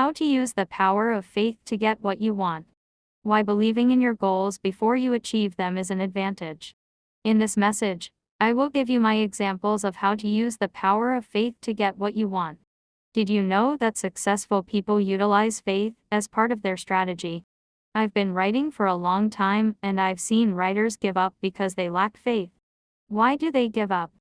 How to use the power of faith to get what you want. Why believing in your goals before you achieve them is an advantage. In this message, I will give you my examples of how to use the power of faith to get what you want. Did you know that successful people utilize faith as part of their strategy? I've been writing for a long time and I've seen writers give up because they lack faith. Why do they give up?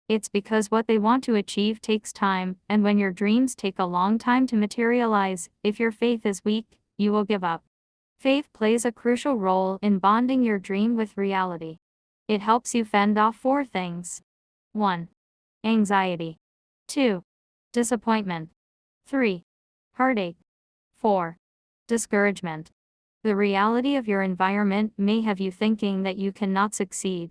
It's because what they want to achieve takes time, and when your dreams take a long time to materialize, if your faith is weak, you will give up. Faith plays a crucial role in bonding your dream with reality. It helps you fend off 4 things. 1. Anxiety. 2. Disappointment. 3. Heartache. 4. Discouragement. The reality of your environment may have you thinking that you cannot succeed.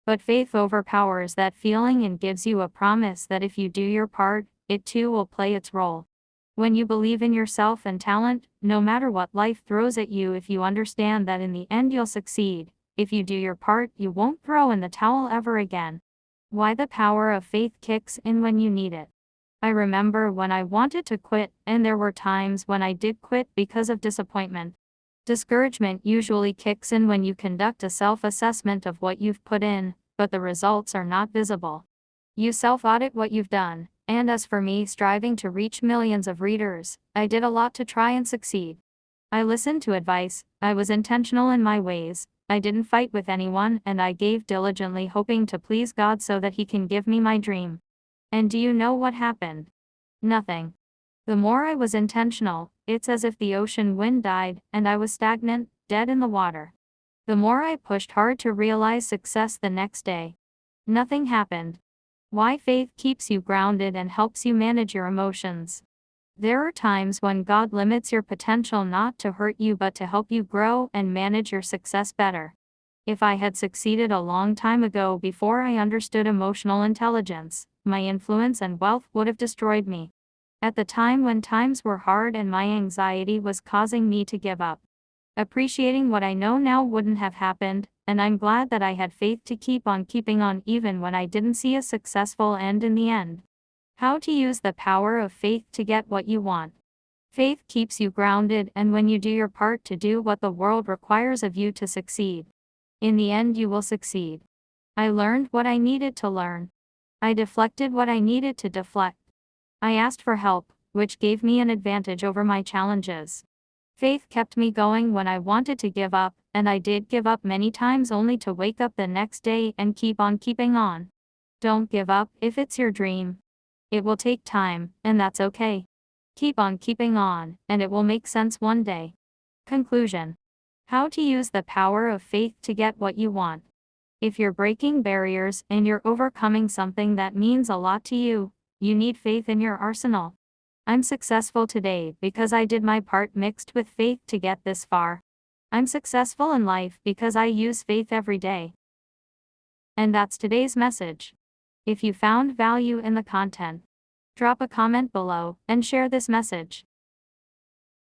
But faith overpowers that feeling and gives you a promise that if you do your part, it too will play its role. When you believe in yourself and talent, no matter what life throws at you, if you understand that in the end you'll succeed, if you do your part, you won't throw in the towel ever again. Why the power of faith kicks in when you need it. I remember when I wanted to quit, and there were times when I did quit because of disappointment. Discouragement usually kicks in when you conduct a self-assessment of what you've put in, but the results are not visible. You self-audit what you've done, and as for me striving to reach millions of readers, I did a lot to try and succeed. I listened to advice, I was intentional in my ways, I didn't fight with anyone, and I gave diligently hoping to please God so that He can give me my dream. And do you know what happened? Nothing. The more I was intentional, it's as if the ocean wind died, and I was stagnant, dead in the water. The more I pushed hard to realize success the next day, nothing happened. Why faith keeps you grounded and helps you manage your emotions. There are times when God limits your potential not to hurt you but to help you grow and manage your success better. If I had succeeded a long time ago before I understood emotional intelligence, my influence and wealth would have destroyed me. At the time when times were hard and my anxiety was causing me to give up. Appreciating what I know now wouldn't have happened, and I'm glad that I had faith to keep on keeping on even when I didn't see a successful end in the end. How to use the power of faith to get what you want. Faith keeps you grounded, and when you do your part to do what the world requires of you to succeed, in the end you will succeed. I learned what I needed to learn. I deflected what I needed to deflect. I asked for help, which gave me an advantage over my challenges. Faith kept me going when I wanted to give up, and I did give up many times only to wake up the next day and keep on keeping on. Don't give up if it's your dream. It will take time, and that's okay. Keep on keeping on, and it will make sense one day. Conclusion. How to use the power of faith to get what you want. If you're breaking barriers and you're overcoming something that means a lot to you, you need faith in your arsenal. I'm successful today because I did my part mixed with faith to get this far. I'm successful in life because I use faith every day. And that's today's message. If you found value in the content, drop a comment below and share this message.